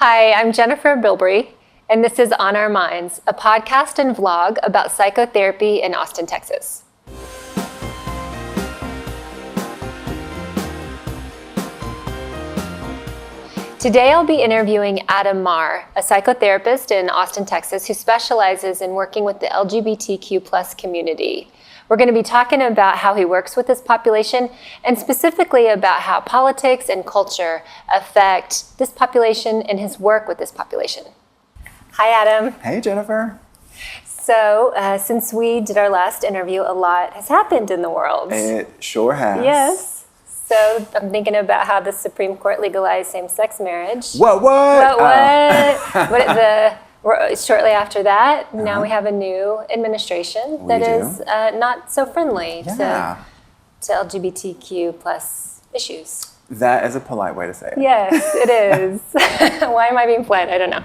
Hi, I'm Jennifer Bilbrey, and this is On Our Minds, a podcast and vlog about psychotherapy in Austin, Texas. Today I'll be interviewing Adam Maurer, a psychotherapist in Austin, Texas, who specializes in working with the LGBTQ+ community. We're going to be talking about how he works with this population and specifically about how politics and culture affect this population and his work with this population. Hi, Adam. Hey, Jennifer. So, since we did our last interview, a lot has happened in the world. It sure has. Yes. So, I'm thinking about how the Supreme Court legalized same-sex marriage. What? Shortly after that, now we have a new administration that is not so friendly to LGBTQ+ issues. That is a polite way to say it. Yes, it is. Why am I being polite? I don't know.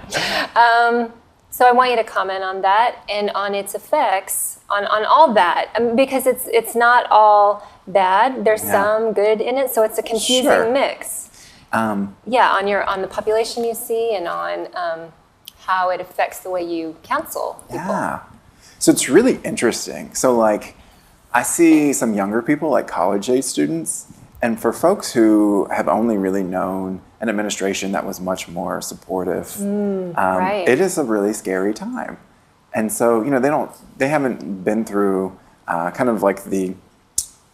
So I want you to comment on that and on its effects on all that, because it's not all bad. There's some good in it, so it's a confusing mix. On the population you see and on how it affects the way you counsel people. Yeah. So it's really interesting. So I see some younger people, like college-age students, and for folks who have only really known an administration that was much more supportive, it is a really scary time. And so, they haven't been through kind of like the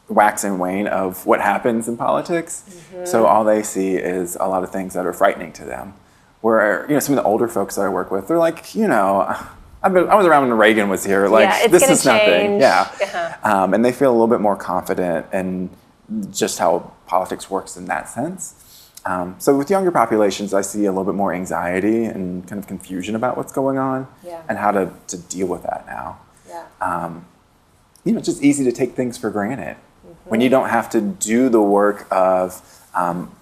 wax and wane of what happens in politics. Mm-hmm. So all they see is a lot of things that are frightening to them. Where, some of the older folks that I work with, they're like, I was around when Reagan was here. This is nothing. Yeah. Uh-huh. And they feel a little bit more confident in just how politics works in that sense. So with younger populations, I see a little bit more anxiety and kind of confusion about what's going on and how to deal with that now. Yeah. It's just easy to take things for granted when you don't have to do the work of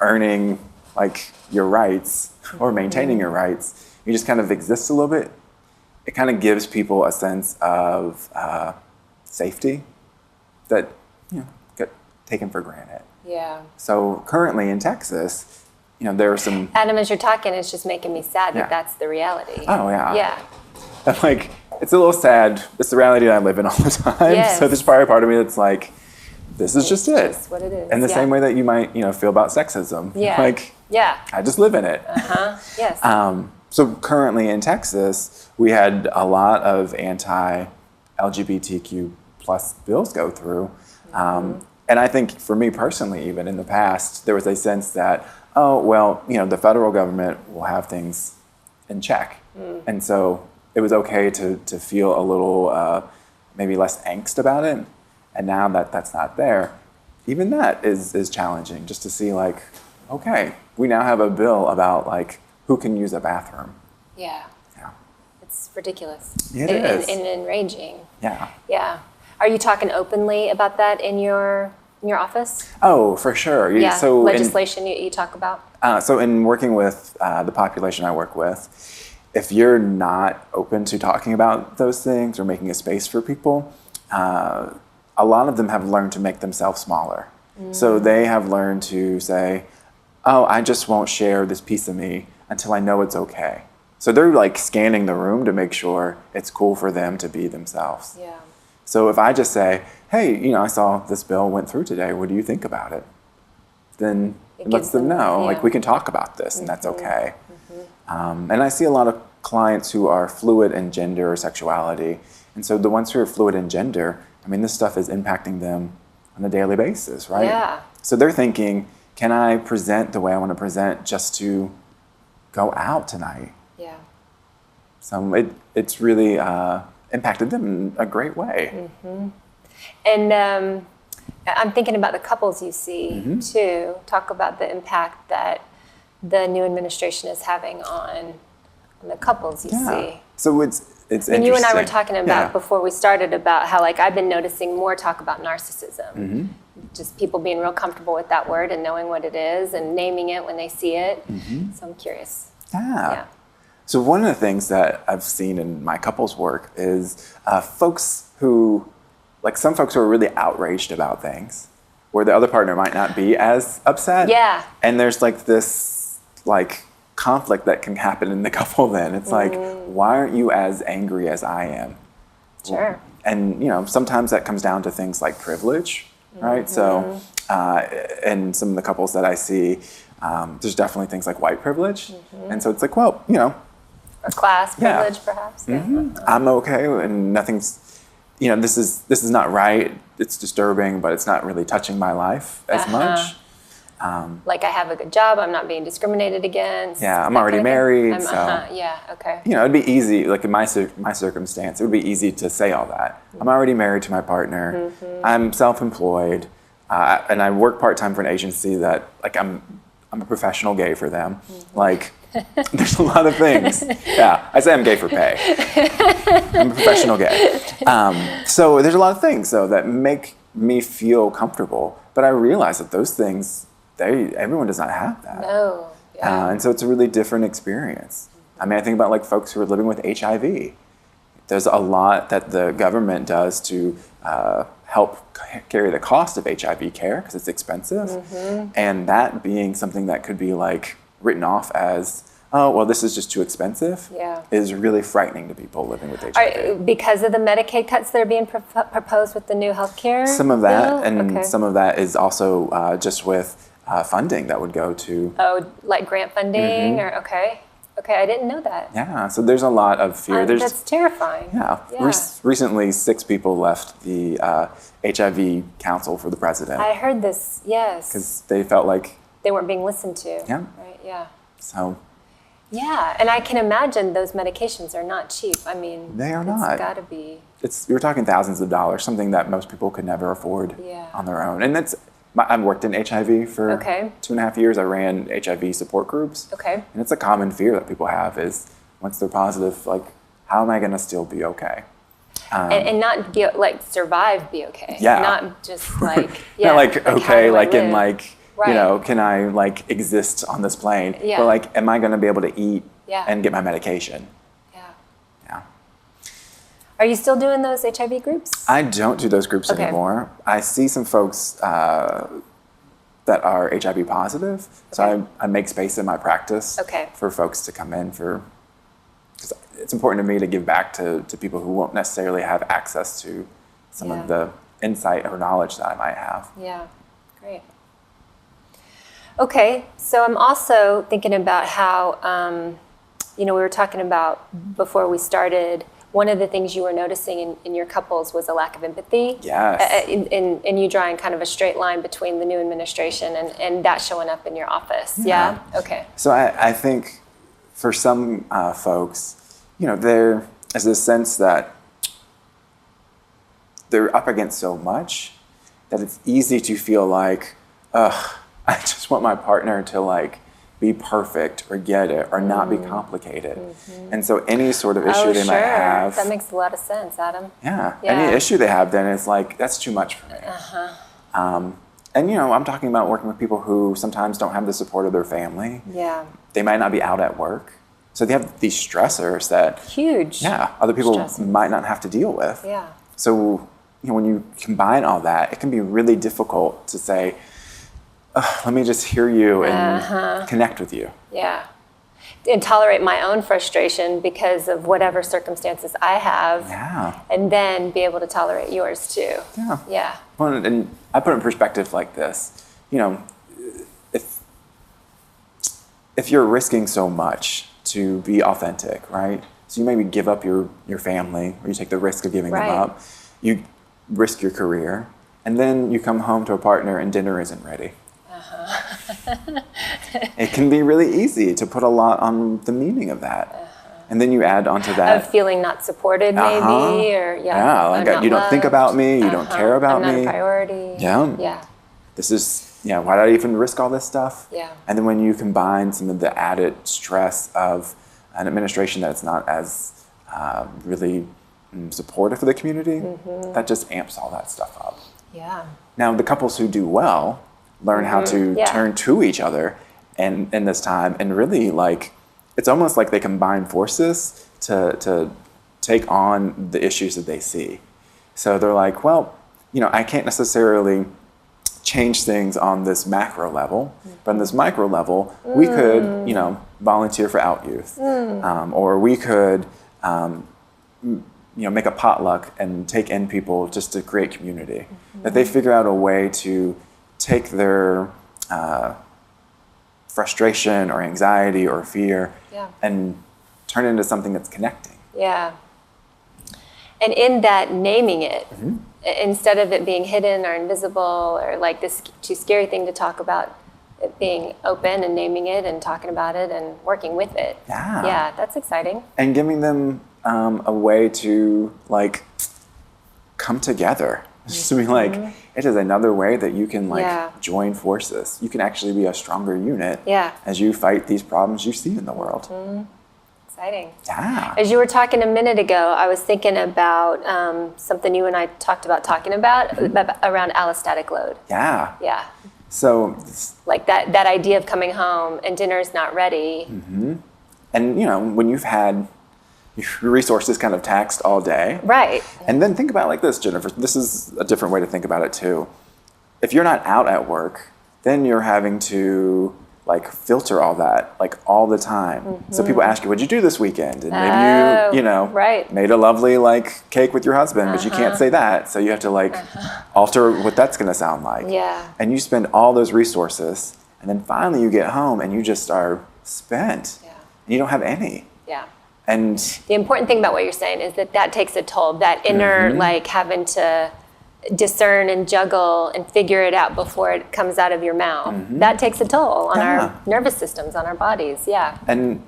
earning your rights or maintaining your rights. You just kind of exist a little bit. It kind of gives people a sense of safety that get taken for granted. Yeah. So currently in Texas, there are some... Adam, as you're talking, it's just making me sad that that's the reality. Oh, yeah. Yeah. I'm it's a little sad. It's the reality that I live in all the time. Yes. So there's probably a part of me that's this is just it. Just what it is. And the same way that you might, feel about sexism. Yeah. I just live in it. Yes. So currently in Texas, we had a lot of anti-LGBTQ+ bills go through. And I think for me personally, even in the past, there was a sense that, the federal government will have things in check. And so it was okay to feel a little maybe less angst about it. And now that that's not there, even that is challenging, just to see okay, we now have a bill about who can use a bathroom. Yeah. It's ridiculous. It is. And enraging. Yeah. Yeah. Are you talking openly about that in your office? Oh, for sure. Yeah. So legislation you talk about? So in working with the population I work with, if you're not open to talking about those things or making a space for people, a lot of them have learned to make themselves smaller. So they have learned to say, I just won't share this piece of me until I know it's okay. So they're scanning the room to make sure it's cool for them to be themselves. Yeah. So if I just say, hey, I saw this bill went through today, what do you think about it? Then it lets them know, we can talk about this and that's okay. And I see a lot of clients who are fluid in gender or sexuality. And so the ones who are fluid in gender, this stuff is impacting them on a daily basis, right? Yeah. So they're thinking, can I present the way I want to present just to go out tonight? Yeah. So it's really impacted them in a great way. And I'm thinking about the couples you see, too. Talk about the impact that the new administration is having on the couples you see. So it's interesting. You and I were talking about before we started about how I've been noticing more talk about narcissism. Just people being real comfortable with that word and knowing what it is and naming it when they see it. So I'm curious. Yeah. So one of the things that I've seen in my couples work is folks who, some folks who are really outraged about things where the other partner might not be as upset. Yeah. And there's this conflict that can happen in the couple then. It's like, why aren't you as angry as I am? Sure. And, sometimes that comes down to things like privilege, right? So, and some of the couples that I see, there's definitely things like white privilege. And so it's like, well, Or class privilege, perhaps. I'm okay, and nothing's, this is not right. It's disturbing, but it's not really touching my life as much. Like I have a good job, I'm not being discriminated against. Yeah, I'm already married, so yeah, okay. it'd be easy. Like in my circumstance, it would be easy to say all that. I'm already married to my partner. I'm self-employed, and I work part-time for an agency that, like, I'm a professional gay for them. Like, there's a lot of things. Yeah, I say I'm gay for pay. I'm a professional gay. So there's a lot of things, though, that make me feel comfortable. But I realize that those things, everyone does not have that. No. Yeah. And so it's a really different experience. I mean, I think about like folks who are living with HIV. There's a lot that the government does to help carry the cost of HIV care because it's expensive. And that being something that could be like written off as, oh, well, this is just too expensive, is really frightening to people living with HIV. Because of the Medicaid cuts that are being proposed with the new healthcare Some of that, bill? and some of that is also just with funding that would go to... Oh, like grant funding? Or okay, I didn't know that. Yeah, so there's a lot of fear. That's terrifying. Yeah. Recently, 6 people left the HIV Council for the President. I heard this, yes. Because they felt like... They weren't being listened to. Yeah. Right, yeah. So... Yeah, and I can imagine those medications are not cheap. I mean, they are not. It's got to be. You're talking thousands of dollars, something that most people could never afford on their own. And I've worked in HIV for 2.5 years. I ran HIV support groups. Okay. And it's a common fear that people have is once they're positive, like, how am I going to still be okay? And not be like survive, be okay. Yeah. Not just like not like okay, like in like. Right. Can I like exist on this plane? Yeah. But like, am I going to be able to eat Yeah. and get my medication? Yeah. Are you still doing those HIV groups? I don't do those groups anymore. I see some folks that are HIV positive, so I make space in my practice for folks to come in because it's important to me to give back to people who won't necessarily have access to some of the insight or knowledge that I might have. Yeah, great. Okay, so I'm also thinking about how, we were talking about before we started, one of the things you were noticing in your couples was a lack of empathy. Yes. In you drawing kind of a straight line between the new administration and that showing up in your office. Yeah? Okay. So I think for some folks, there is this sense that they're up against so much that it's easy to feel like, I just want my partner to like be perfect or get it or not be complicated. And so any sort of issue they might have. That makes a lot of sense, Adam. Yeah. Any issue they have then it's like, that's too much for me. And I'm talking about working with people who sometimes don't have the support of their family. Yeah. They might not be out at work. So they have these stressors that other people might not have to deal with. Yeah. So when you combine all that, it can be really difficult to say, let me just hear you and connect with you. Yeah. And tolerate my own frustration because of whatever circumstances I have. Yeah. And then be able to tolerate yours too. Yeah. Yeah. Well, and I put it in perspective like this. If you're risking so much to be authentic, right? So you maybe give up your family, or you take the risk of giving them up. You risk your career, and then you come home to a partner and dinner isn't ready. It can be really easy to put a lot on the meaning of that. And then you add onto that. Of feeling not supported maybe, or like you don't think about me, you don't care about me. I'm not a priority. Yeah. This is, why did I even risk all this stuff? Yeah. And then when you combine some of the added stress of an administration that's not as really supportive for the community, that just amps all that stuff up. Yeah. Now, the couples who do well learn how to turn to each other and in this time and really it's almost like they combine forces to take on the issues that they see. So they're like, well, I can't necessarily change things on this macro level, but on this micro level, we could, volunteer for Out Youth, or we could make a potluck and take in people just to create community. That they figure out a way to take their frustration or anxiety or fear and turn it into something that's connecting. Yeah. And in that, naming it, instead of it being hidden or invisible or like this too scary thing to talk about, it being open and naming it and talking about it and working with it. Yeah, that's exciting. And giving them a way to like come together. Just to be like, it is another way that you can like join forces. You can actually be a stronger unit as you fight these problems you see in the world. Exciting. Yeah. As you were talking a minute ago, I was thinking about something you and I talked about talking about around allostatic load. Yeah. Yeah. So like that idea of coming home and dinner's not ready. And when you've had your resources kind of taxed all day. Right. And then think about it like this, Jennifer. This is a different way to think about it too. If you're not out at work, then you're having to like filter all that like all the time. So people ask you, what'd you do this weekend? And maybe you made a lovely like cake with your husband, but you can't say that. So you have to like alter what that's going to sound like. Yeah. And you spend all those resources and then finally you get home and you just are spent. Yeah. And you don't have any. Yeah. And the important thing about what you're saying is that takes a toll, that inner like having to discern and juggle and figure it out before it comes out of your mouth. That takes a toll on our nervous systems, on our bodies. Yeah. And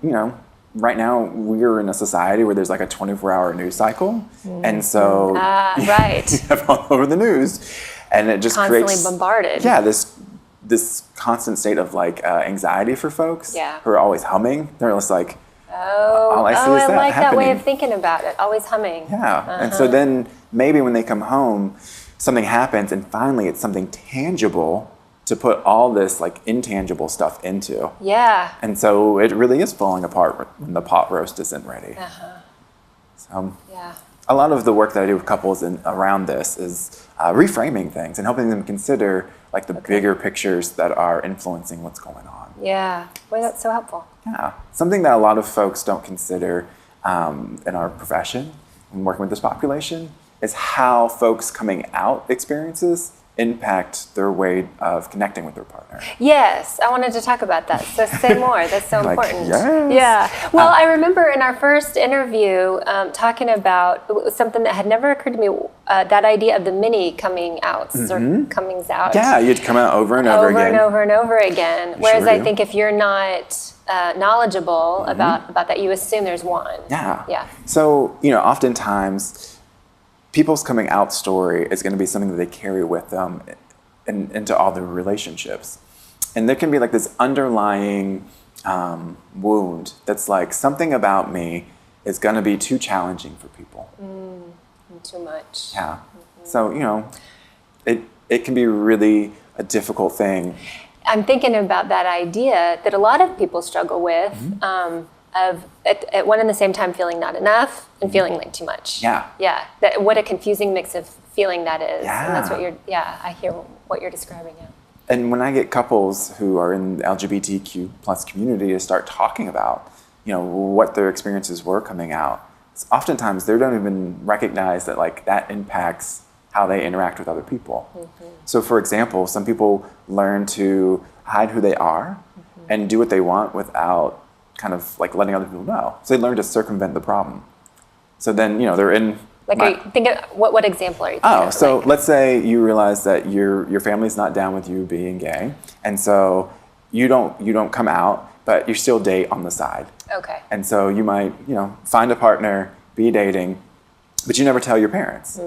right now we're in a society where there's like a 24-hour news cycle, and so you have all over the news, and it just constantly creates bombarded. Yeah, this constant state of like anxiety for folks who are always humming. They're just like, all I see is that like happening. That way of thinking about it, always humming. Yeah, and so then maybe when they come home, something happens, and finally it's something tangible to put all this like intangible stuff into. Yeah. And so it really is falling apart when the pot roast isn't ready. So a lot of the work that I do with couples around this is reframing things and helping them consider like the bigger pictures that are influencing what's going on. Yeah. Boy, that's so helpful. Yeah. Something that a lot of folks don't consider in our profession when working with this population is how folks coming out experiences impact their way of connecting with their partner. Yes, I wanted to talk about that. So say more. That's so important. Yes. Yeah. Well, I remember in our first interview talking about something that had never occurred to me, that idea of the mini coming outs or comings out. Yeah, you'd come out over and over again. Over and over and over again. Whereas I think if you're not knowledgeable about that, you assume there's one. Yeah. Yeah. So, oftentimes people's coming out story is going to be something that they carry with them into all their relationships. And there can be like this underlying wound that's like something about me is going to be too challenging for people. Too much. Yeah. So, it can be really a difficult thing. I'm thinking about that idea that a lot of people struggle with of at one and the same time feeling not enough and feeling like too much. Yeah. Yeah. What a confusing mix of feeling that is. Yeah. And that's what I hear what you're describing. Yeah. And when I get couples who are in the LGBTQ plus community to start talking about, what their experiences were coming out, oftentimes they don't even recognize that like that impacts how they interact with other people. So for example, some people learn to hide who they are and do what they want without kind of like letting other people know. So they learn to circumvent the problem. So then, they're in... what example are you thinking of? So let's say you realize that your family's not down with you being gay, and so you don't come out, but you still date on the side. Okay. And so you might, find a partner, be dating, but you never tell your parents.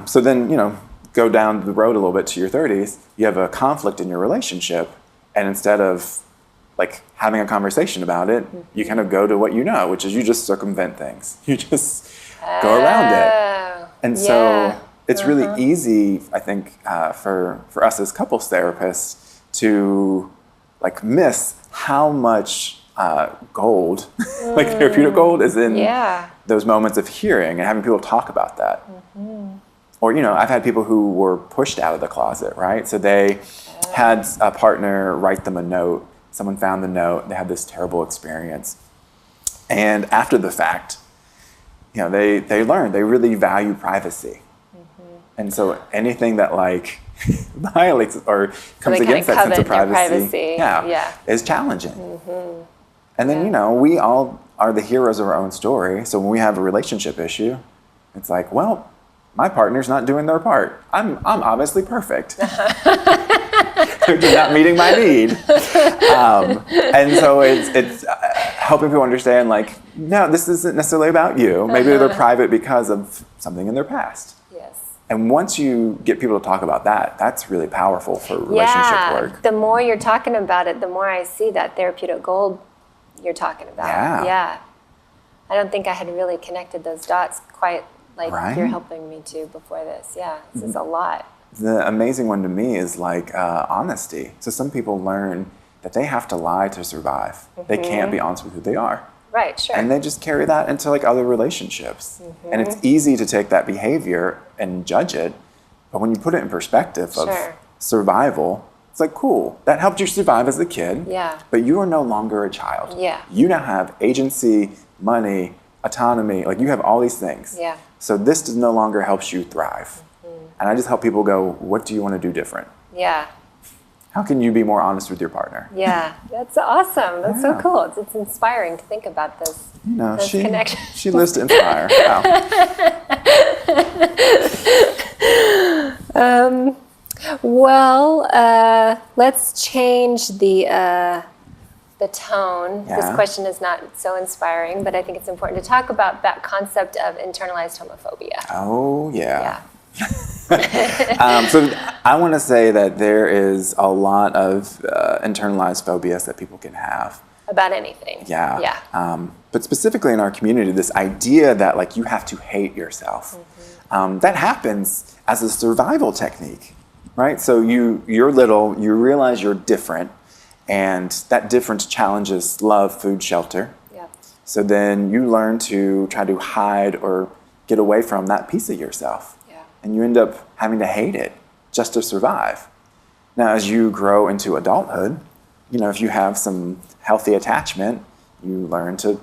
So then, go down the road a little bit to your 30s, you have a conflict in your relationship, and instead of like having a conversation about it, you kind of go to what you know, which is you just circumvent things. You just go around it. And so it's really easy, I think, for us as couples therapists to like miss how much gold, like therapeutic gold, is in those moments of hearing and having people talk about that. Or, I've had people who were pushed out of the closet, right? So they had a partner write them a note someone found the note, they had this terrible experience. And after the fact, they learn, they really value privacy. And so anything that like violates or comes against that sense of privacy, is challenging. And then, we all are the heroes of our own story. So when we have a relationship issue, it's like, well, my partner's not doing their part. I'm obviously perfect. They're just not meeting my need. And so it's helping people understand, like, no, this isn't necessarily about you. Maybe they're private because of something in their past. Yes. And once you get people to talk about that, that's really powerful for relationship work. The more you're talking about it, the more I see that therapeutic gold you're talking about. Yeah. I don't think I had really connected those dots quite like you're helping me to before this. Yeah, this is a lot. The amazing one to me is like honesty. So some people learn that they have to lie to survive. They can't be honest with who they are. Right, sure. And they just carry that into like other relationships. And it's easy to take that behavior and judge it, but when you put it in perspective of survival, it's like, cool, that helped you survive as a kid, but you are no longer a child. You now have agency, money, autonomy, like you have all these things. So this no longer helps you thrive. And I just help people go, what do you want to do different? How can you be more honest with your partner? That's awesome. That's so cool. It's inspiring to think about those, those connections. She lives to inspire. Let's change the tone. This question is not so inspiring, but I think it's important to talk about that concept of internalized homophobia. Oh, yeah. So I want to say that there is a lot of internalized phobias that people can have. About anything. But specifically in our community, this idea that like you have to hate yourself, that happens as a survival technique, right? So you're little, you realize you're different, and that difference challenges love, food, shelter. So then you learn to try to hide or get away from that piece of yourself. And you end up having to hate it just to survive. Now, as you grow into adulthood, if you have some healthy attachment, you learn to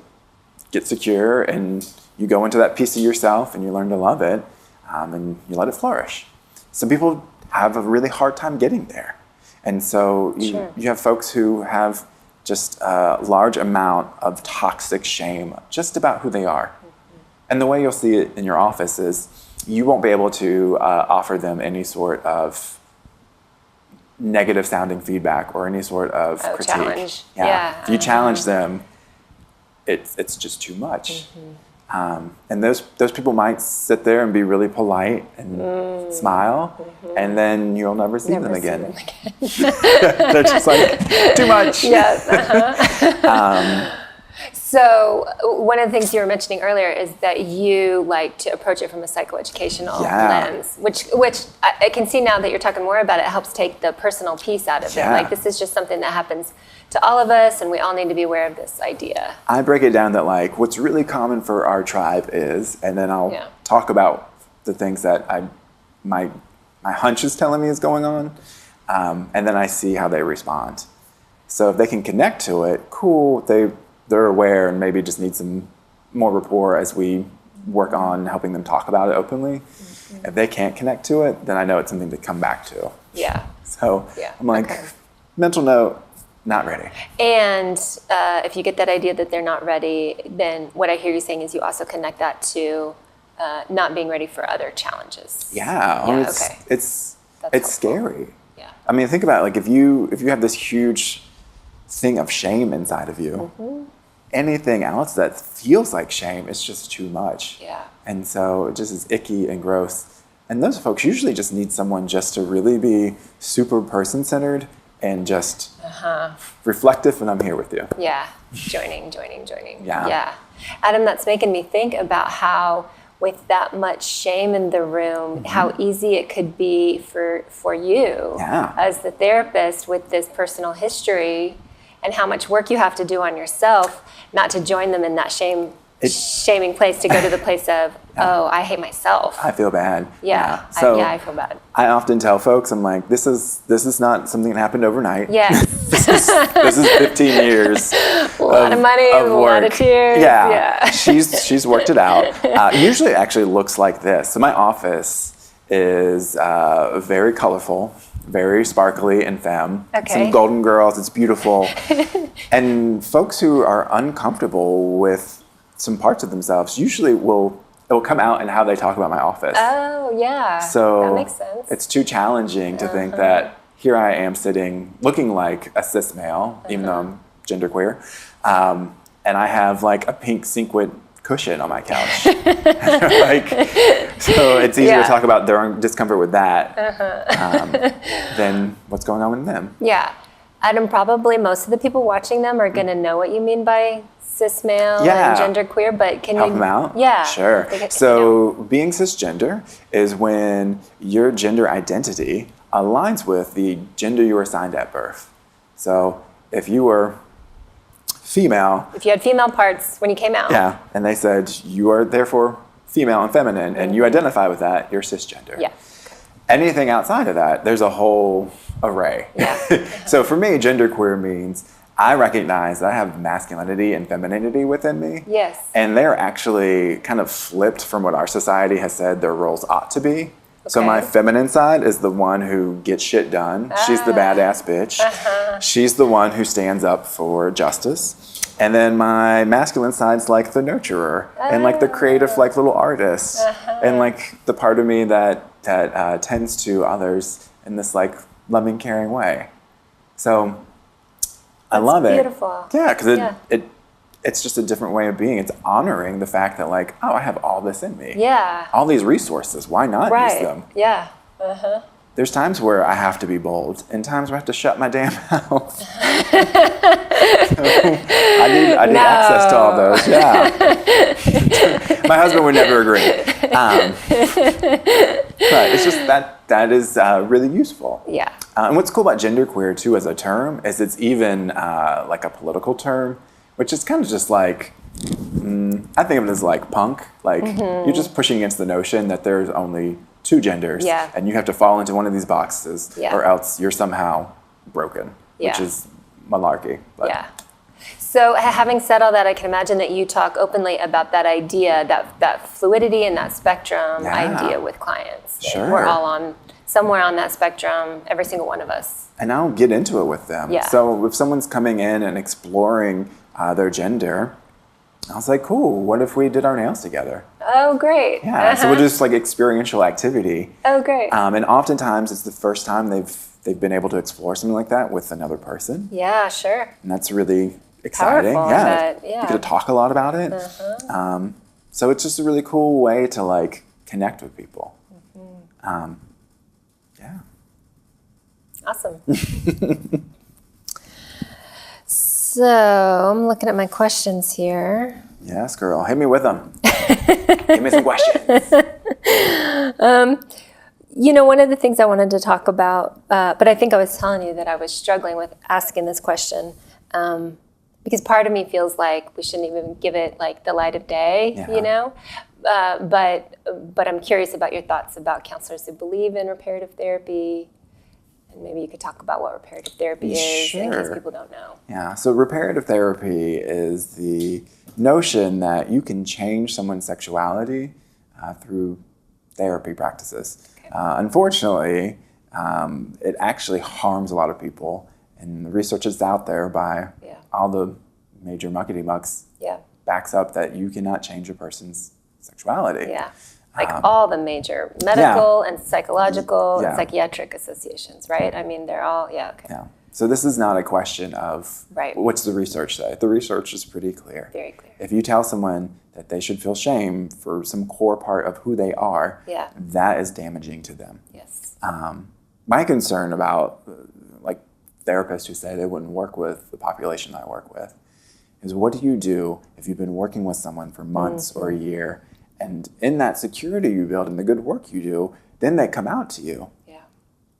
get secure and you go into that piece of yourself and you learn to love it and you let it flourish. Some people have a really hard time getting there. And so you have folks who have just a large amount of toxic shame just about who they are. And the way you'll see it in your office is you won't be able to offer them any sort of negative sounding feedback or any sort of critique. Challenge. If you challenge them, it's just too much. And those people might sit there and be really polite and smile, and then you'll never see them again. They're just like, too much. So one of the things you were mentioning earlier is that you like to approach it from a psychoeducational lens, which I can see now that you're talking more about it, helps take the personal piece out of it. Like this is just something that happens to all of us, and we all need to be aware of this idea. I break it down that like what's really common for our tribe is, and then I'll talk about the things that my hunch is telling me is going on, and then I see how they respond. So if they can connect to it, cool, they're aware and maybe just need some more rapport as we work on helping them talk about it openly. If they can't connect to it, then I know it's something to come back to. So I'm like, mental note, not ready. And if you get that idea that they're not ready, then what I hear you saying is you also connect that to not being ready for other challenges. It's scary. I mean, think about it, like if you have this huge thing of shame inside of you, anything else that feels like shame is just too much. And so it just is icky and gross. And those folks usually just need someone just to really be super person-centered and just reflective, and I'm here with you. Joining. Adam, that's making me think about how with that much shame in the room, how easy it could be for you as the therapist with this personal history, and how much work you have to do on yourself not to join them in that shame shaming place to go to the place of, oh, I hate myself. I feel bad. Yeah. So I feel bad. I often tell folks, I'm like, this is not something that happened overnight. Yes. this is 15 years. A lot of money, a lot of tears. Yeah. She's worked it out. Usually it actually looks like this. So my office is very colorful, very sparkly and femme. Okay. Some golden girls, it's beautiful. And folks who are uncomfortable with some parts of themselves usually it will come out in how they talk about my office. Oh, yeah. So that makes sense. It's too challenging to think that here I am sitting looking like a cis male, even though I'm genderqueer, and I have like a pink sequin cushion on my couch. Like, so it's easier to talk about their own discomfort with that than what's going on with them. Yeah. And probably most of the people watching them are going to know what you mean by cis male and genderqueer, but can help you them out? Yeah. Sure. So being cisgender is when your gender identity aligns with the gender you were assigned at birth. So if you were female. If you had female parts when you came out. Yeah. And they said you are therefore female and feminine and you identify with that, you're cisgender. Yeah. Anything outside of that, there's a whole array. Yeah. So for me, genderqueer means I recognize that I have masculinity and femininity within me. Yes. And they're actually kind of flipped from what our society has said their roles ought to be. Okay. So my feminine side is the one who gets shit done. She's the badass bitch. She's the one who stands up for justice. And then my masculine side's like the nurturer and like the creative, like little artist. And like the part of me that tends to others in this like loving, caring way. So I love it. Beautiful. Yeah, because it's just a different way of being. It's honoring the fact that like, oh, I have all this in me. Yeah. All these resources. Why not use them? Yeah. There's times where I have to be bold and times where I have to shut my damn mouth. So I need access to all those. Yeah. My husband would never agree. But it's just that is really useful. Yeah. And what's cool about genderqueer too as a term is it's even like a political term, which is kind of just like, I think of it as like punk. Like you're just pushing against the notion that there's only two genders and you have to fall into one of these boxes or else you're somehow broken, which is malarkey. But. Yeah. So having said all that, I can imagine that you talk openly about that idea, that fluidity and that spectrum idea with clients. Sure. We're all on somewhere on that spectrum, every single one of us. And I'll get into it with them. Yeah. So if someone's coming in and exploring their gender, I was like, cool, what if we did our nails together? Oh, great. Yeah, so we'll do this like experiential activity. Oh, great. And oftentimes it's the first time they've been able to explore something like that with another person. Yeah, sure. And that's really exciting. Powerful, yeah. but, yeah. You get to talk a lot about it. So it's just a really cool way to like connect with people. Yeah. Awesome. So I'm looking at my questions here. Yes, girl. Hit me with them. Give me some questions. You know, one of the things I wanted to talk about, but I think I was telling you that I was struggling with asking this question because part of me feels like we shouldn't even give it like the light of day, you know? But I'm curious about your thoughts about counselors who believe in reparative therapy. And maybe you could talk about what reparative therapy is in case people don't know. Yeah, so reparative therapy is the notion that you can change someone's sexuality through therapy practices. Okay. Unfortunately, it actually harms a lot of people. And the research is out there by all the major muckety-mucks backs up that you cannot change a person's sexuality. Yeah. Like all the major medical and psychological and psychiatric associations, right? I mean, they're all, okay. Yeah. So this is not a question of what's the research say. The research is pretty clear. Very clear. If you tell someone that they should feel shame for some core part of who they are, that is damaging to them. Yes. My concern about like therapists who say they wouldn't work with the population I work with is what do you do if you've been working with someone for months or a year, and in that security you build and the good work you do, then they come out to you. Yeah.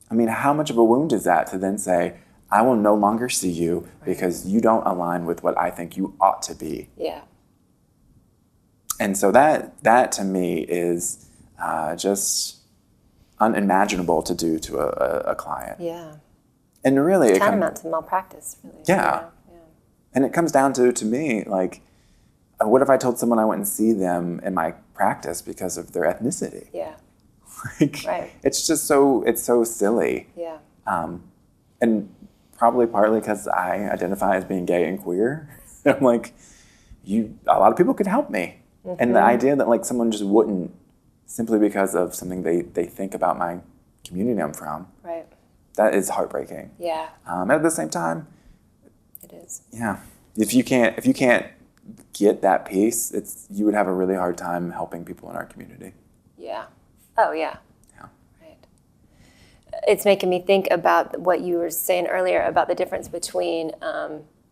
I mean, how much of a wound is that to then say, I will no longer see you because you don't align with what I think you ought to be. Yeah. And so that to me is just unimaginable to do to a client. Yeah. And really, It's tantamount to malpractice, really. Yeah. And it comes down to me, like, what if I told someone I wouldn't see them in my practice because of their ethnicity? Yeah. Like, right. It's just so silly. Yeah. And probably partly because I identify as being gay and queer. I'm like, a lot of people could help me. Mm-hmm. And the idea that like someone just wouldn't simply because of something they think about my community I'm from. Right. That is heartbreaking. Yeah. At the same time, it is. Yeah. If you can't get that piece, you would have a really hard time helping people in our community. Yeah. Oh yeah. Yeah. Right. It's making me think about what you were saying earlier about the difference between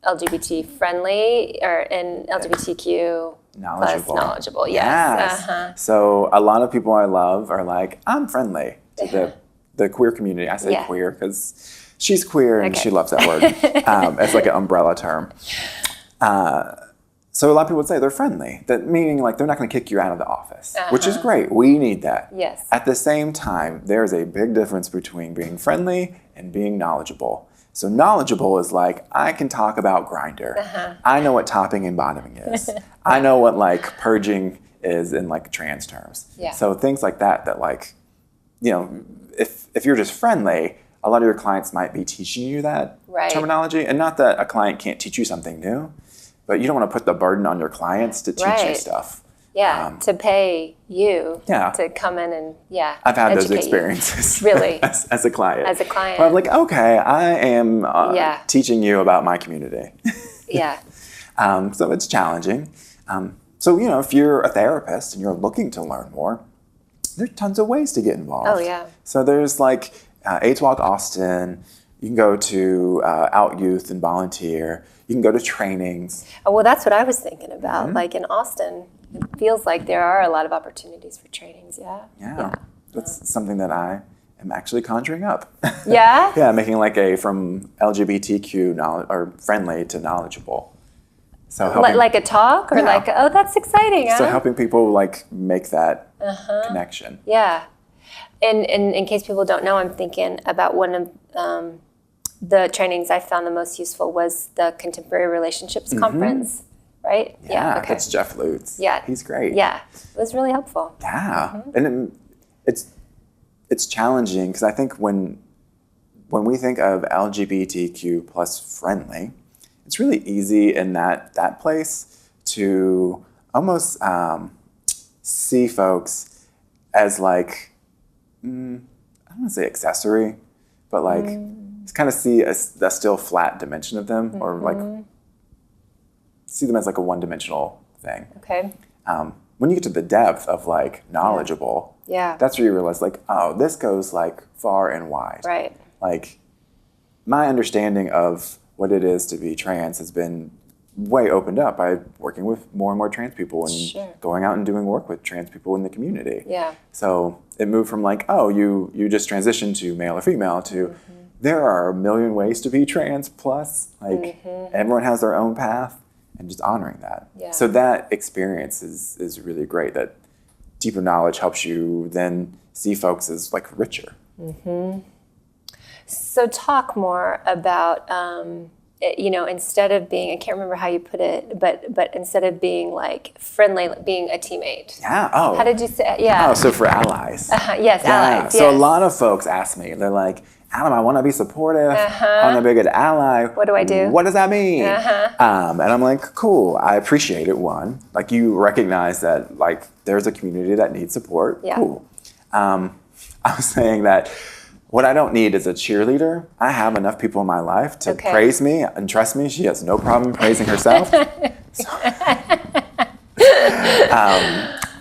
LGBT friendly and LGBTQ knowledgeable. Yes. So a lot of people I love are like, I'm friendly to the queer community. I say queer because she's queer and she loves that word. It's like an umbrella term. So a lot of people would say they're friendly, that meaning like they're not going to kick you out of the office, which is great. We need that. Yes. At the same time, there's a big difference between being friendly and being knowledgeable. So knowledgeable is like, I can talk about Grindr. I know what topping and bottoming is. I know what like purging is in like trans terms. Yeah. So things like that like, you know, if you're just friendly, a lot of your clients might be teaching you that terminology. And not that a client can't teach you something new, but you don't want to put the burden on your clients to teach you stuff. Yeah, to pay you to come in and I've had those experiences. Really? as a client. As a client. Where I'm like, okay, I am teaching you about my community. Yeah. So it's challenging. So, you know, if you're a therapist and you're looking to learn more, there's tons of ways to get involved. Oh, yeah. So there's like AIDS Walk Austin. You can go to Out Youth and volunteer. You can go to trainings. Oh, well, that's what I was thinking about. Mm-hmm. Like in Austin, it feels like there are a lot of opportunities for trainings. Yeah. That's something that I am actually conjuring up. Yeah? Yeah, making like from LGBTQ knowledge or friendly to knowledgeable. So like a talk or like, oh, that's exciting. So helping people like make that connection. Yeah. And in case people don't know, I'm thinking about one of the trainings I found the most useful was the Contemporary Relationships Conference, right? Yeah, okay. That's Jeff Lutz. Yeah. He's great. Yeah, it was really helpful. Yeah, and it's challenging because I think when we think of LGBTQ plus friendly, it's really easy in that place to almost see folks as like, I don't want to say accessory, but like kind of see a still flat dimension of them or like see them as like a one-dimensional thing. Okay. When you get to the depth of like knowledgeable, that's where you realize like, oh, this goes like far and wide. Right. Like my understanding of what it is to be trans has been way opened up by working with more and more trans people and going out and doing work with trans people in the community. Yeah. So it moved from like, oh, you just transitioned to male or female to there are a million ways to be trans plus like everyone has their own path and just honoring that. Yeah. So that experience is really great. That deeper knowledge helps you then see folks as like richer. So talk more about, instead of being, I can't remember how you put it, but instead of being like friendly, being a teammate. Yeah. Oh. How did you say? Yeah. Oh, so for allies. Yes, allies. So a lot of folks ask me, they're like, Adam, I want to be supportive. I want to be a good ally. What do I do? What does that mean? And I'm like, cool. I appreciate it. One, like you recognize that like there's a community that needs support. Yeah. Cool. I was saying that what I don't need is a cheerleader. I have enough people in my life to praise me and trust me. She has no problem praising herself.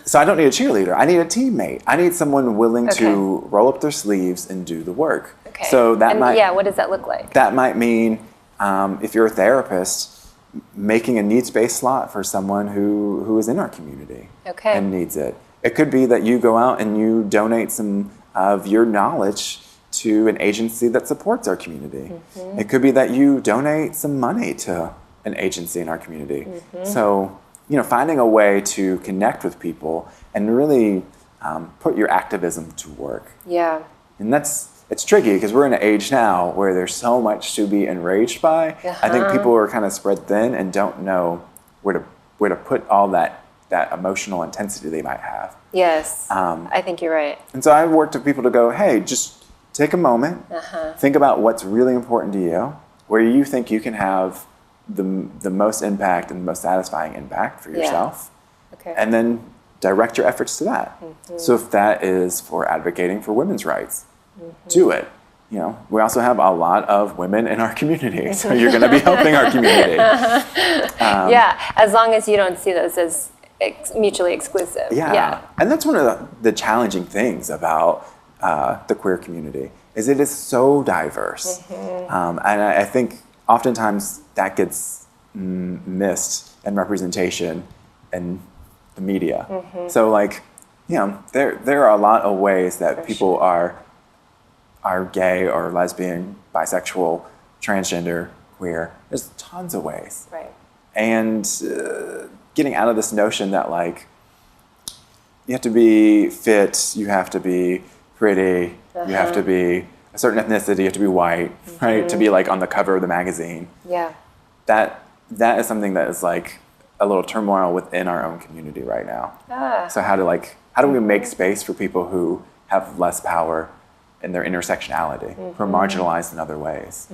So I don't need a cheerleader. I need a teammate. I need someone willing to roll up their sleeves and do the work. Okay. So that what does that look like? That might mean if you're a therapist, making a needs-based slot for someone who is in our community and needs it. It could be that you go out and you donate some of your knowledge to an agency that supports our community. It could be that you donate some money to an agency in our community. So finding a way to connect with people and really put your activism to work. Yeah. And it's tricky because we're in an age now where there's so much to be enraged by. I think people are kind of spread thin and don't know where to put all that emotional intensity they might have. Yes, I think you're right. And so I've worked with people to go, hey, just take a moment, think about what's really important to you, where you think you can have the most impact and the most satisfying impact for yourself, and then direct your efforts to that. So if that is for advocating for women's rights, do it. We also have a lot of women in our community, so you're going to be helping our community. As long as you don't see those as mutually exclusive. Yeah. And that's one of the challenging things about the queer community is it is so diverse. And I think oftentimes that gets missed in representation in the media. So there are a lot of ways that people are gay or lesbian, bisexual, transgender, queer. There's tons of ways. Right. And getting out of this notion that you have to be fit, you have to be pretty, you have to be a certain ethnicity, you have to be white, right? To be on the cover of the magazine. Yeah. That is something that is a little turmoil within our own community right now. So how do we make space for people who have less power in their intersectionality, who are marginalized in other ways?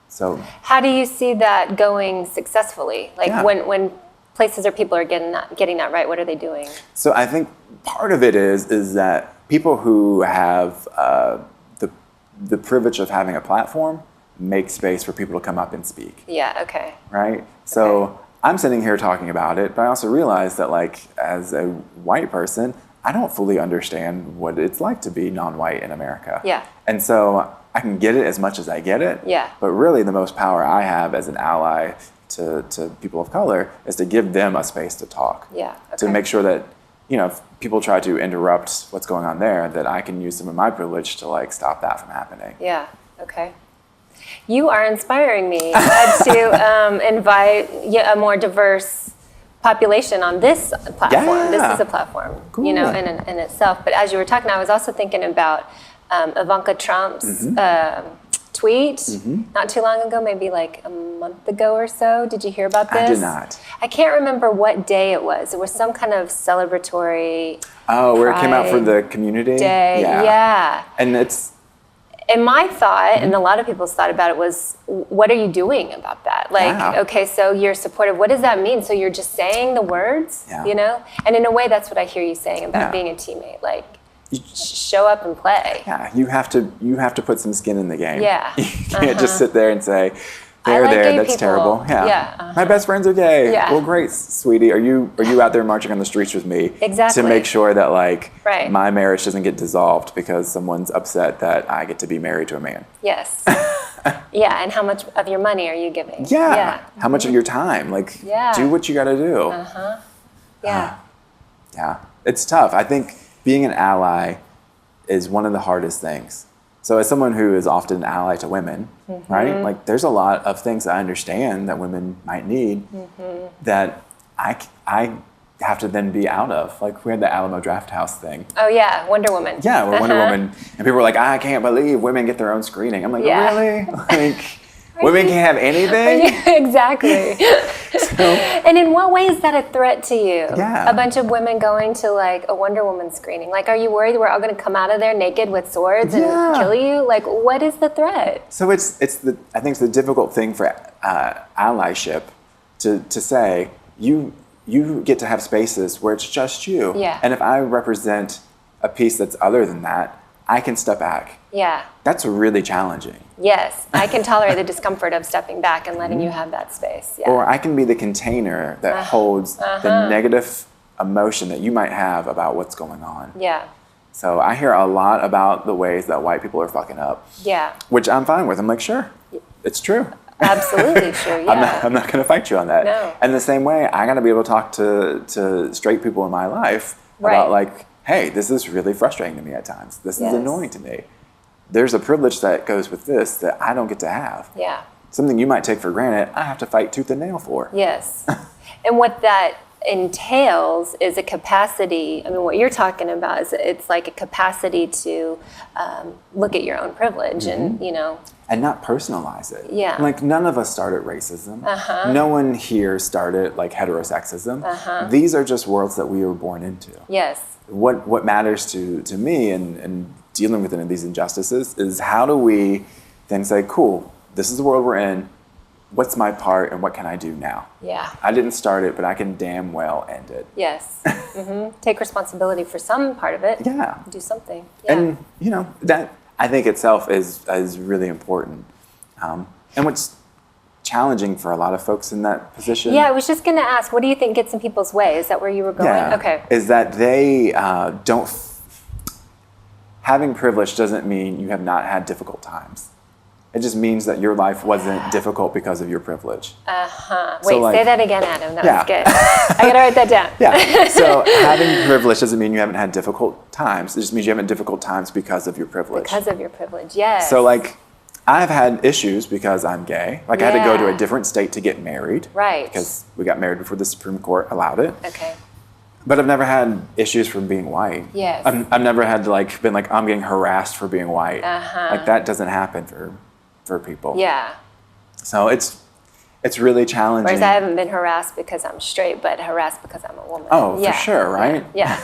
So how do you see that going successfully? When places or people are getting that right, what are they doing? So I think part of it is that people who have the privilege of having a platform make space for people to come up and speak. Yeah, okay. Right? So I'm sitting here talking about it, but I also realize that as a white person, I don't fully understand what it's like to be non-white in America. Yeah. And so I can get it as much as I get it. Yeah. But really the most power I have as an ally to people of color is to give them a space to talk. Yeah. Okay. To make sure that, if people try to interrupt what's going on there, that I can use some of my privilege to stop that from happening. Yeah. Okay. You are inspiring me to invite a more diverse population on this platform. Yeah. This is a platform, Cool. in itself. But as you were talking, I was also thinking about Ivanka Trump's tweet not too long ago, maybe a month ago or so. Did you hear about this? I did not. I can't remember what day it was. It was some kind of celebratory where it came out for the community day. Yeah. And it's. And my thought, and a lot of people's thought about it was, what are you doing about that? Okay, so you're supportive. What does that mean? So you're just saying the words, And in a way, that's what I hear you saying about being a teammate. Show up and play. Yeah, you have to put some skin in the game. Yeah. You can't just sit there and say, they're like there, gay that's people. terrible. Yeah. Yeah. My best friends are gay. Yeah. Well, great, sweetie. Are you out there marching on the streets with me? Exactly. To make sure that Right. my marriage doesn't get dissolved because someone's upset that I get to be married to a man. Yes. Yeah, and how much of your money are you giving? Yeah. How much of your time? Do what you got to do. Yeah. Yeah. It's tough. I think being an ally is one of the hardest things. So as someone who is often an ally to women, right? There's a lot of things I understand that women might need that I have to then be out of. We had the Alamo Draft House thing. Oh yeah, Wonder Woman. Yeah, Wonder Woman. And people were like, I can't believe women get their own screening. I'm like, really? Women can't have anything? Exactly. And in what way is that a threat to you? Yeah. A bunch of women going to a Wonder Woman screening. Are you worried we're all going to come out of there naked with swords and kill you? What is the threat? So I think it's the difficult thing for allyship to say, you get to have spaces where it's just you. Yeah. And if I represent a piece that's other than that, I can step back. Yeah. That's really challenging. Yes, I can tolerate the discomfort of stepping back and letting you have that space. Yeah. Or I can be the container that holds the negative emotion that you might have about what's going on. Yeah. So I hear a lot about the ways that white people are fucking up. Yeah. Which I'm fine with. I'm like, sure, it's true. Absolutely true, yeah. I'm not going to fight you on that. No. And the same way, I got to be able to talk to straight people in my life about hey, this is really frustrating to me at times. This is annoying to me. There's a privilege that goes with this that I don't get to have. Yeah. Something you might take for granted, I have to fight tooth and nail for. Yes. And what that entails is a capacity. I mean, what you're talking about is it's like a capacity to look at your own privilege and, you know. And not personalize it. Yeah. Like, none of us started racism. No one here started, like, heterosexism. These are just worlds that we were born into. Yes. What matters to me and dealing with these injustices is how do we then say, cool, this is the world we're in. What's my part and what can I do now? Yeah. I didn't start it, but I can damn well end it. Yes. Take responsibility for some part of it. Yeah. Do something. Yeah. And, you know, that I think itself is really important. And what's challenging for a lot of folks in that position. Yeah, I was just going to ask, what do you think gets in people's way? Is that where you were going? Yeah, Okay. is that they having privilege doesn't mean you have not had difficult times. It just means that your life wasn't difficult because of your privilege. Wait, like, say that again, Adam. That yeah. was good. I got to write that down. Yeah. So having privilege doesn't mean you haven't had difficult times. It just means you haven't had difficult times because of your privilege. Because of your privilege, yes. So, like, I've had issues because I'm gay. Like, I had to go to a different state to get married. Right. Because we got married before the Supreme Court allowed it. Okay. But I've never had issues from being white. Yes. I've never had to, been like, I'm getting harassed for being white. Like, that doesn't happen for people. Yeah. So it's really challenging. Whereas I haven't been harassed because I'm straight, but harassed because I'm a woman. Oh, for sure, right? Yeah.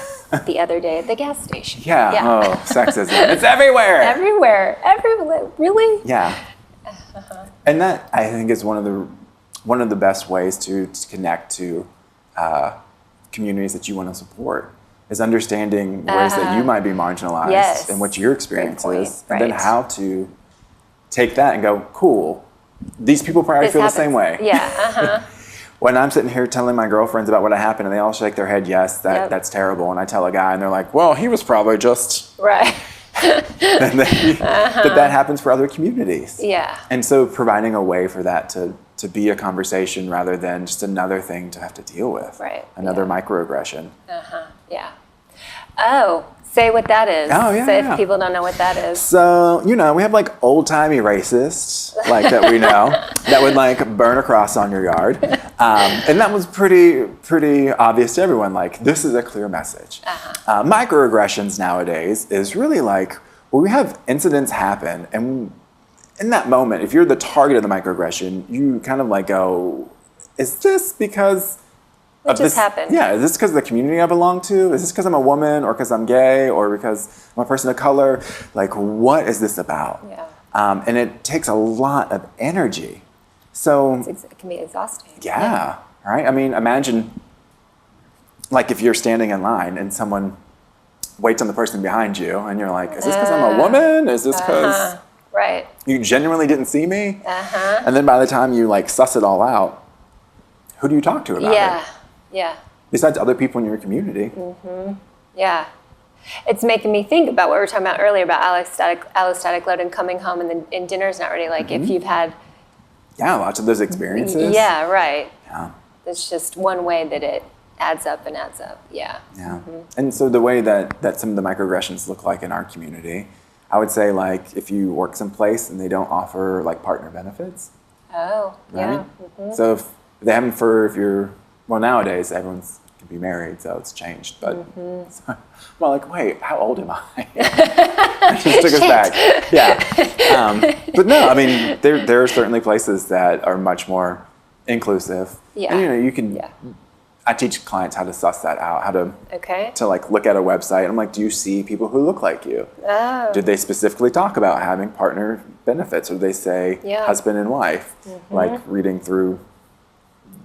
The other day at the gas station. Yeah. Oh, sexism. It's everywhere. Everywhere. Really? Yeah. And that, I think, is one of the best ways to connect to communities that you want to support, is understanding ways that you might be marginalized and what your experience is, and then how to take that and go, cool, these people probably feel the same way. Yeah. When I'm sitting here telling my girlfriends about what happened and they all shake their head, yes, that's terrible. And I tell a guy and they're like, well, he was probably just... Right. And then, that happens for other communities. Yeah. And so providing a way for that to be a conversation rather than just another thing to have to deal with. Right. Another microaggression. Yeah. Oh, say what that is. Oh, yeah. So if people don't know what that is. So, you know, we have like old-timey racists that we know that would like burn a cross on your yard. And that was pretty obvious to everyone. Like, this is a clear message. Microaggressions nowadays is really like, well, we have incidents happen, and in that moment, if you're the target of the microaggression, you kind of like go, is this because... What just happened? Yeah, is this because of the community I belong to? Is this because I'm a woman, or because I'm gay, or because I'm a person of color? Like, what is this about? Yeah. And it takes a lot of energy. So it can be exhausting. Yeah, right? I mean, imagine, like, if you're standing in line and someone waits on the person behind you, and you're like, is this because I'm a woman? Is this because right. you genuinely didn't see me? And then by the time you, like, suss it all out, who do you talk to about it? Yeah. Besides other people in your community. Yeah. It's making me think about what we were talking about earlier about allostatic load and coming home and dinner's not ready. Like, if you've had... Yeah, lots of those experiences. Yeah, right. Yeah. It's just one way that it adds up and adds up. Yeah. Yeah. And so the way that some of the microaggressions look like in our community, I would say, like, if you work someplace and they don't offer, like, partner benefits. Oh, right? yeah. So if they haven't if you're... Well, nowadays, everyone can be married, so it's changed. But, well, like, wait, how old am I? It just took us back. Yeah. But no, I mean, there are certainly places that are much more inclusive. Yeah. And, you know, you can... I teach clients how to suss that out, how to like, look at a website. I'm like, do you see people who look like you? Oh. Did they specifically talk about having partner benefits? Or do they say husband and wife? Like, reading through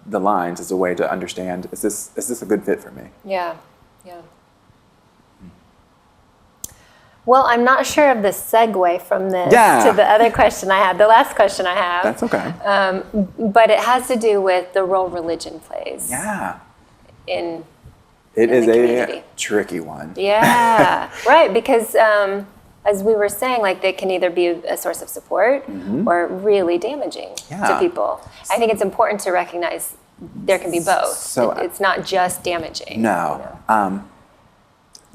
the lines is a way to understand, is this a good fit for me? Yeah. Well, I'm not sure of the segue from this to the other question I had, the last question I have. That's okay. But it has to do with the role religion plays. Yeah. It is the a community. tricky one. Yeah, right, because as we were saying, like, they can either be a source of support or really damaging to people. I think it's important to recognize there can be both. So it's not just damaging. No, you know?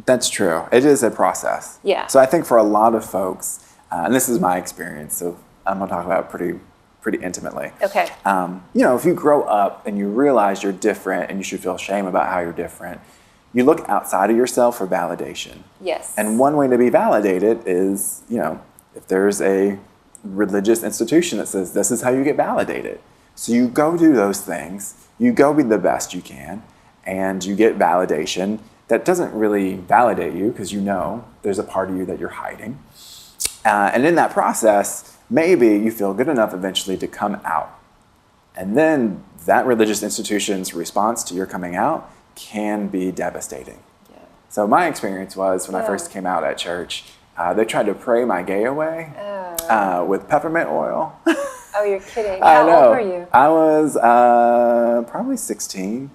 That's true. It is a process. Yeah. So I think for a lot of folks, and this is my experience, so I'm going to talk about it pretty pretty intimately. Okay. If you grow up and you realize you're different and you should feel shame about how you're different, you look outside of yourself for validation. Yes. And one way to be validated is, if there's a religious institution that says this is how you get validated. So you go do those things, you go be the best you can, and you get validation that doesn't really validate you because there's a part of you that you're hiding. And in that process, maybe you feel good enough eventually to come out. And then that religious institution's response to your coming out can be devastating. Yeah. So my experience was when I first came out at church, they tried to pray my gay away with peppermint oil. Oh, you're kidding. How old were you? I was probably 16.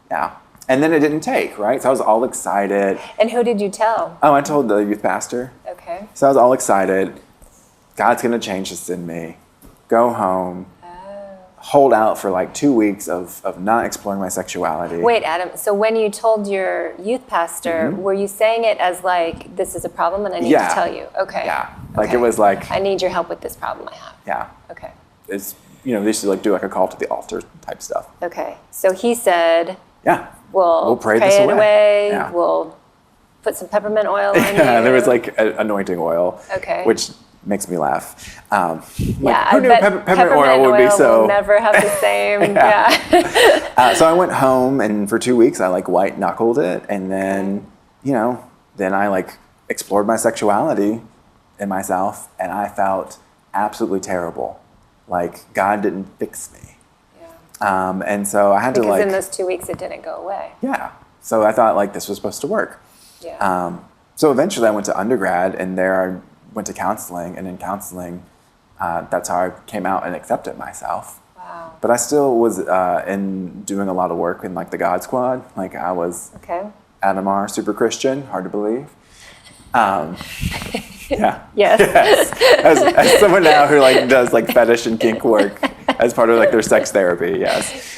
Yeah. And then it didn't take, right? So I was all excited. And who did you tell? Oh, I told the youth pastor. Okay. So I was all excited. God's going to change this in me. Go home. Hold out for like 2 weeks of not exploring my sexuality. Wait, Adam, so when you told your youth pastor, were you saying it as like, this is a problem and I need to tell you? Okay. Yeah. Like it was like, I need your help with this problem I have. Yeah. Okay. It's, they used to like do like a call to the altar type stuff. Okay. So he said, yeah, we'll pray it away. Yeah. We'll put some peppermint oil on you. There was like anointing oil. Okay. Which makes me laugh. Who knew peppermint oil would be so... will never have the same, So I went home, and for 2 weeks, I like white knuckled it, and then, then I like explored my sexuality in myself, and I felt absolutely terrible. Like God didn't fix me. Yeah. And so I had because to like... in those 2 weeks, it didn't go away. Yeah. So I thought like this was supposed to work. Yeah. So eventually I went to undergrad, and there I went to counseling, and in counseling, that's how I came out and accepted myself. Wow. But I still was in doing a lot of work in like the God Squad. Like I was Adam R, super Christian, hard to believe. Yeah. Yes. As someone now who like does like fetish and kink work as part of like their sex therapy, yes.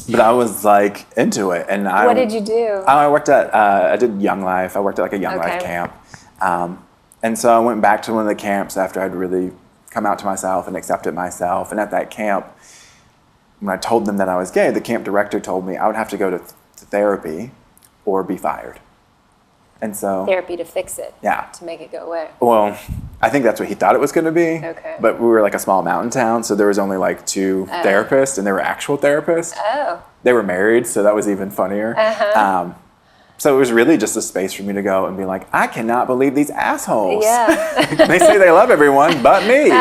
But I was like into it, and what did you do? I worked at I did Young Life. I worked at like a Young Life camp. And so I went back to one of the camps after I'd really come out to myself and accepted myself. And at that camp, when I told them that I was gay, the camp director told me I would have to go to therapy or be fired. And so... Therapy to fix it. Yeah. To make it go away. Well, I think that's what he thought it was going to be. Okay. But we were like a small mountain town, so there was only like 2 therapists, and they were actual therapists. Oh. They were married, so that was even funnier. So it was really just a space for me to go and be like, I cannot believe these assholes. Yeah. They say they love everyone but me.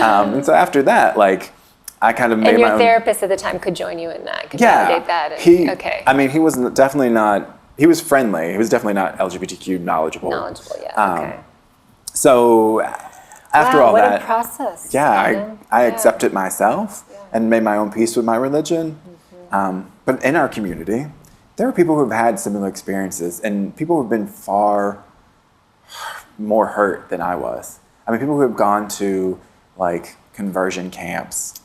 And so after that, like, I kind of made my own... And your therapist at the time could join you in that, could validate that. And, I mean, he was definitely not... He was friendly. He was definitely not LGBTQ knowledgeable. Knowledgeable, yeah. Okay. So after all that... what a process. Yeah, I accepted myself and made my own peace with my religion. But in our community... There are people who have had similar experiences, and people who have been far more hurt than I was. I mean, people who have gone to like conversion camps,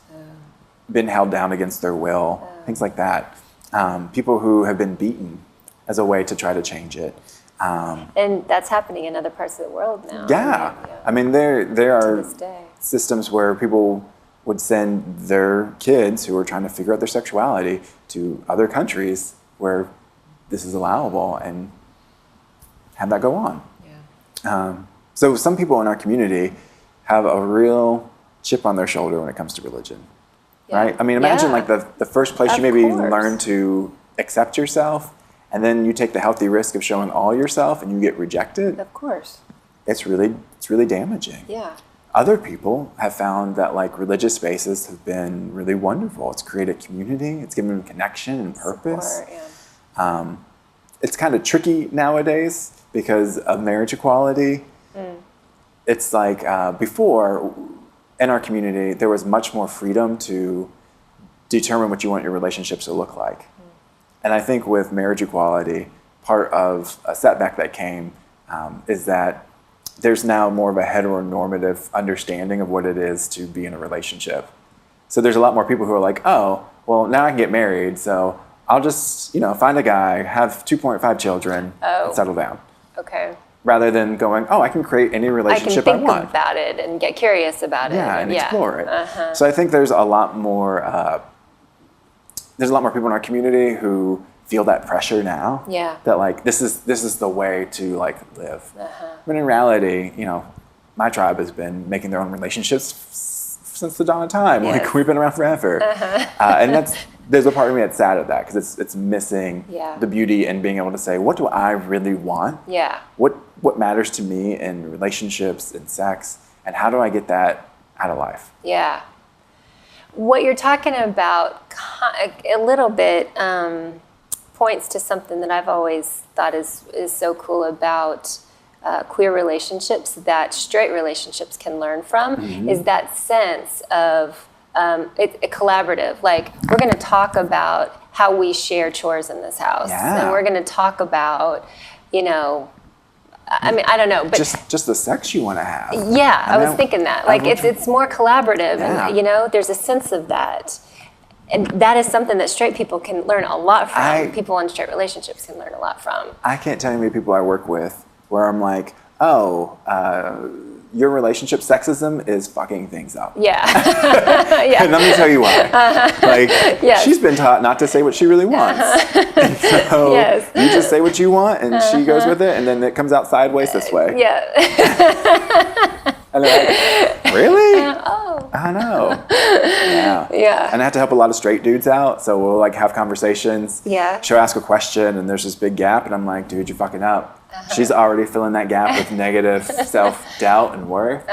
been held down against their will, things like that. People who have been beaten as a way to try to change it. And that's happening in other parts of the world now. Yeah. I mean, there are systems where people would send their kids who are trying to figure out their sexuality to other countries where this is allowable and have that go on. Yeah. So some people in our community have a real chip on their shoulder when it comes to religion, right? I mean, imagine like the first place you maybe learn to accept yourself, and then you take the healthy risk of showing all yourself and you get rejected. Of course. It's really damaging. Yeah. Other people have found that like religious spaces have been really wonderful. It's created community. It's given them connection and purpose. Support, yeah. It's kind of tricky nowadays because of marriage equality. It's like before in our community, there was much more freedom to determine what you want your relationships to look like. And I think with marriage equality, part of a setback that came is that there's now more of a heteronormative understanding of what it is to be in a relationship. So there's a lot more people who are like, oh, well, now I can get married, so I'll just, find a guy, have 2.5 children, and settle down. Okay. rather than going, oh, I can create any relationship I want. I can think about it and get curious about it. And explore it. So I think there's a lot more people in our community who feel that pressure now. Yeah. That like this is the way to like live. But in reality, you know, my tribe has been making their own relationships since the dawn of time. Yes. Like we've been around forever. And there's a part of me that's sad at that because it's missing the beauty in being able to say, what do I really want? Yeah. What matters to me in relationships and sex, and how do I get that out of life? Yeah. What you're talking about a little bit points to something that I've always thought is so cool about queer relationships that straight relationships can learn from, is that sense of a collaborative. Like, we're going to talk about how we share chores in this house, and we're going to talk about, you know, I mean, I don't know, but just the sex you want to have. Yeah, I was thinking that. Like, it's more collaborative, and you know, there's a sense of that. And that is something that straight people can learn a lot from. People in straight relationships can learn a lot from. I can't tell you how many people I work with where I'm like, oh, your relationship sexism is fucking things up. Yeah. And let me tell you why. Like, she's been taught not to say what she really wants. And so you just say what you want, and she goes with it, and then it comes out sideways this way. And they're like, really? I know. Yeah. And I have to help a lot of straight dudes out, so we'll like have conversations. Yeah. She'll ask a question, and there's this big gap, and I'm like, dude, you're fucking up. She's already filling that gap with negative self-doubt and worth.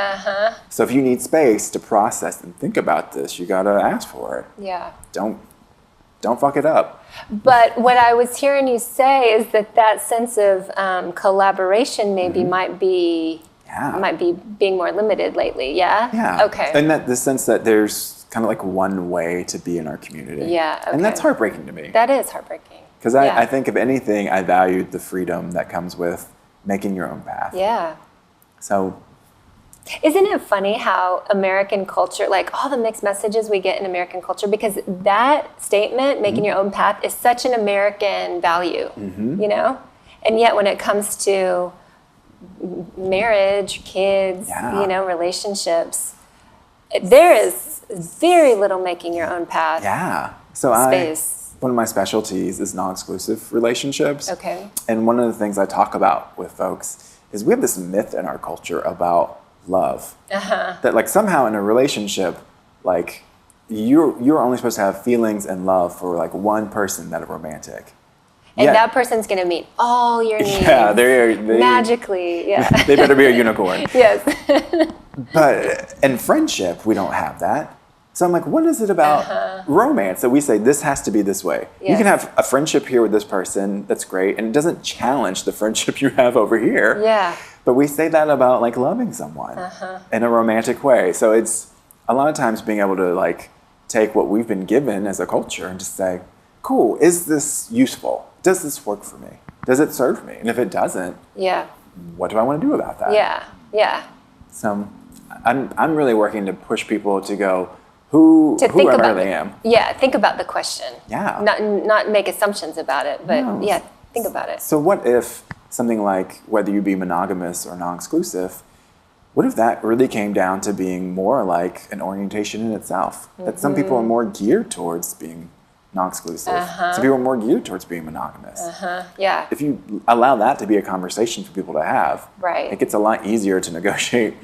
So if you need space to process and think about this, you gotta ask for it. Yeah. Don't fuck it up. But what I was hearing you say is that sense of collaboration maybe might be being more limited lately. Yeah. Okay. And that the sense that there's kind of like one way to be in our community. Yeah. Okay. And that's heartbreaking to me. That is heartbreaking. Because I think if anything, I valued the freedom that comes with making your own path. Yeah. So. Isn't it funny how American culture, like all the mixed messages we get in American culture, because that statement, making your own path, is such an American value, you know? And yet when it comes to marriage, kids, you know, relationships, there is very little making your own path. Yeah. So space. One of my specialties is non-exclusive relationships. Okay. And one of the things I talk about with folks is we have this myth in our culture about love. That like somehow in a relationship, like you're only supposed to have feelings and love for like one person that are romantic. And that person's going to meet all your needs. Yeah, they magically, they better be a unicorn. Yes. But in friendship, we don't have that. So I'm like, what is it about romance that we say this has to be this way? Yes. You can have a friendship here with this person, that's great, and it doesn't challenge the friendship you have over here. Yeah. But we say that about like loving someone in a romantic way. So it's a lot of times being able to like take what we've been given as a culture and just say, cool, is this useful? Does this work for me? Does it serve me? And if it doesn't, what do I want to do about that? Yeah. So I'm really working to push people to go, who I really am. Yeah, think about the question. Yeah. Not make assumptions about it, but think about it. So what if something like whether you be monogamous or non-exclusive, what if that really came down to being more like an orientation in itself? That some people are more geared towards being non-exclusive. Some people are more geared towards being monogamous. Yeah. If you allow that to be a conversation for people to have, it gets a lot easier to negotiate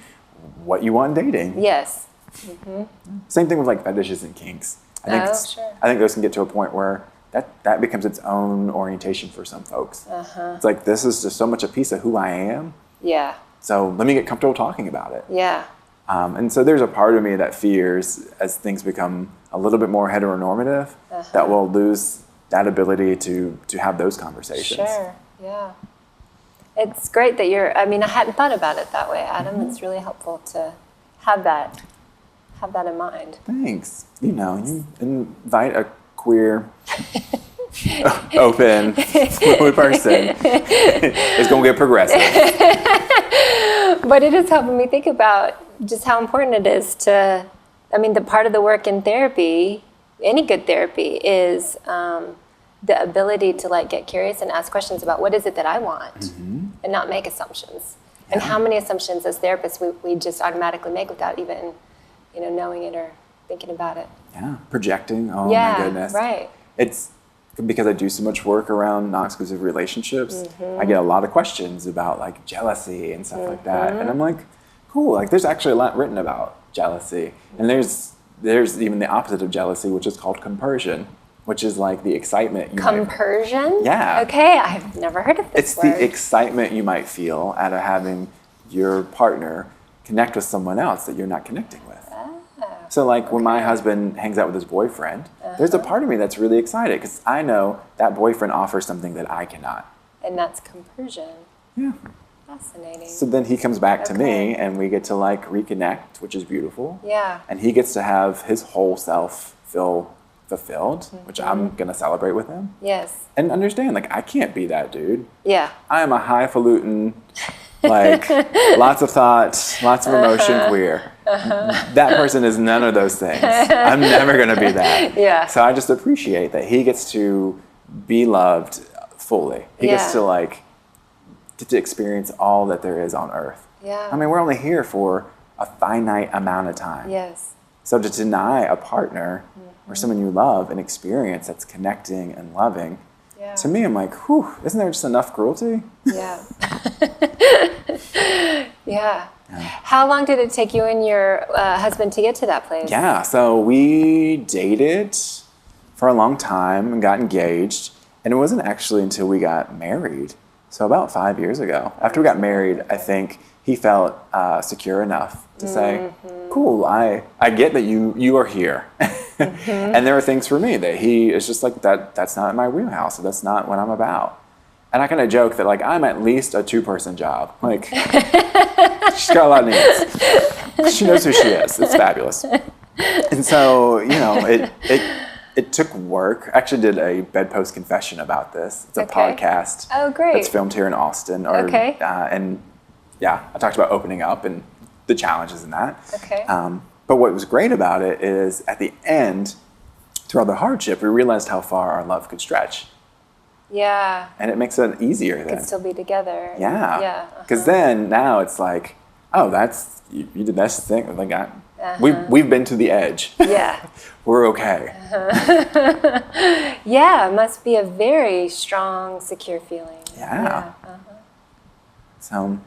what you want in dating. Yes. Same thing with like fetishes and kinks. I think those can get to a point where that becomes its own orientation for some folks. It's like, this is just so much a piece of who I am. Yeah. So let me get comfortable talking about it. Yeah. And so there's a part of me that fears as things become a little bit more heteronormative that we'll lose that ability to have those conversations. Sure. Yeah. It's great that I hadn't thought about it that way, Adam. It's really helpful to have that in mind. Thanks. You know, you invite a queer, open, fluid person is going to get progressive. But it is helping me think about just how important it is the part of the work in therapy, any good therapy, is the ability to like get curious and ask questions about what is it that I want? and not make assumptions. And how many assumptions as therapists we just automatically make without even, knowing it or thinking about it. Yeah, projecting. Oh my goodness. Right. It's because I do so much work around non-exclusive relationships. I get a lot of questions about like jealousy and stuff like that, and I'm like, cool. Like, there's actually a lot written about jealousy, and there's even the opposite of jealousy, which is called compersion, which is like the excitement. Compersion? Yeah. Okay, I've never heard of this word. It's the excitement you might feel out of having your partner connect with someone else that you're not connecting with. So like when my husband hangs out with his boyfriend, there's a part of me that's really excited because I know that boyfriend offers something that I cannot. And that's compersion. Yeah. Fascinating. So then he comes back to me and we get to like reconnect, which is beautiful. Yeah. And he gets to have his whole self feel fulfilled, which I'm going to celebrate with him. Yes. And understand, like, I can't be that dude. Yeah. I am a highfalutin, like, lots of thoughts, lots of emotion queer. That person is none of those things. I'm never going to be that. Yeah. So I just appreciate that he gets to be loved fully. He gets to, like, get to experience all that there is on earth. Yeah. I mean, we're only here for a finite amount of time. Yes. So to deny a partner or someone you love an experience that's connecting and loving, to me, I'm like, whew, isn't there just enough cruelty? Yeah. Yeah. How long did it take you and your husband to get to that place? Yeah, so we dated for a long time and got engaged, and it wasn't actually until we got married, so about 5 years ago. After we got married, I think he felt secure enough to say, cool, I get that you are here. And there are things for me that he is just like, that's not my wheelhouse, so that's not what I'm about. And I kind of joke that, like, I'm at least a 2-person job. Like, she's got a lot of needs. She knows who she is. It's fabulous. And so, it took work. I actually did a bedpost confession about this. It's a podcast. Oh, great. That's filmed here in Austin. And yeah, I talked about opening up and the challenges in that. Okay. But what was great about it is at the end, through all the hardship, we realized how far our love could stretch. Yeah. And it makes it easier then. Could still be together. Yeah. Yeah. Because then now it's like, oh, that's you did this thing. Like we've been to the edge. Yeah. We're okay. Yeah, it must be a very strong, secure feeling. Yeah. So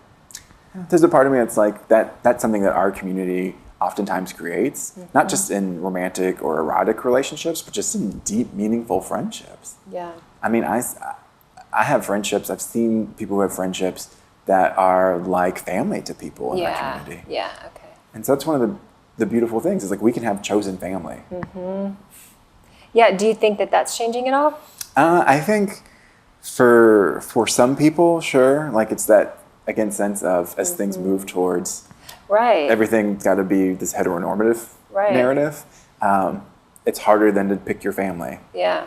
there's a part of me that's like that's something that our community oftentimes creates, not just in romantic or erotic relationships, but just in deep, meaningful friendships. Yeah. I mean, I have friendships. I've seen people who have friendships that are like family to people in that community. Yeah, okay. And so that's one of the beautiful things is like we can have chosen family. Yeah, do you think that that's changing at all? I think for some people, sure. Like it's that, again, sense of as things move towards everything's got to be this heteronormative narrative. It's harder than to pick your family. Yeah.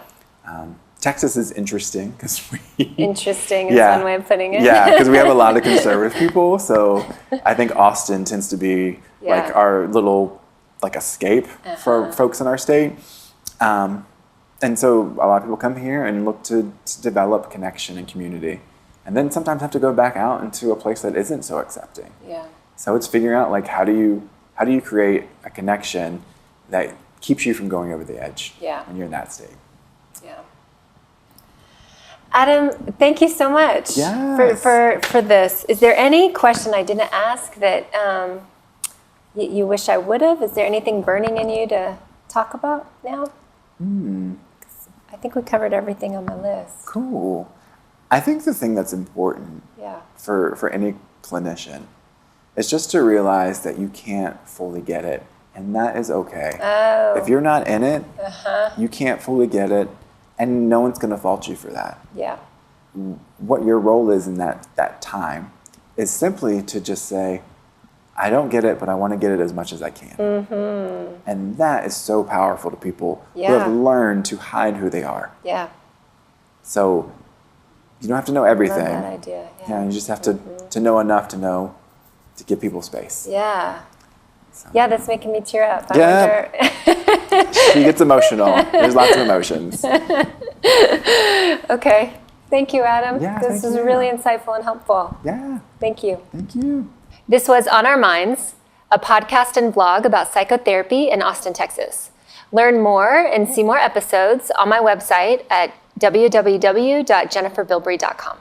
Texas is interesting because Interesting is one way of putting it. Yeah, because we have a lot of conservative people. So I think Austin tends to be like our little like escape for folks in our state. And so a lot of people come here and look to develop connection and community. And then sometimes have to go back out into a place that isn't so accepting. Yeah. So it's figuring out like how do you create a connection that keeps you from going over the edge when you're in that state. Yeah. Adam, thank you so much for this. Is there any question I didn't ask that you wish I would have? Is there anything burning in you to talk about now? I think we covered everything on my list. Cool. I think the thing that's important for any clinician is just to realize that you can't fully get it, and that is okay. Oh. If you're not in it, you can't fully get it, and no one's going to fault you for that. Yeah. What your role is in that time is simply to just say, I don't get it, but I want to get it as much as I can. And that is so powerful to people who have learned to hide who they are. Yeah. So you don't have to know everything. I love that idea. Yeah, you just have to know enough to give people space. Yeah. So. Yeah, that's making me tear up. She gets emotional. There's lots of emotions. Okay. Thank you, Adam. Yeah, this thank was you. really insightful and helpful. Yeah, Thank you. thank you. This was On Our Minds, a podcast and vlog about psychotherapy in Austin, Texas. Learn more and see more episodes on my website at www.jenniferbilbrey.com.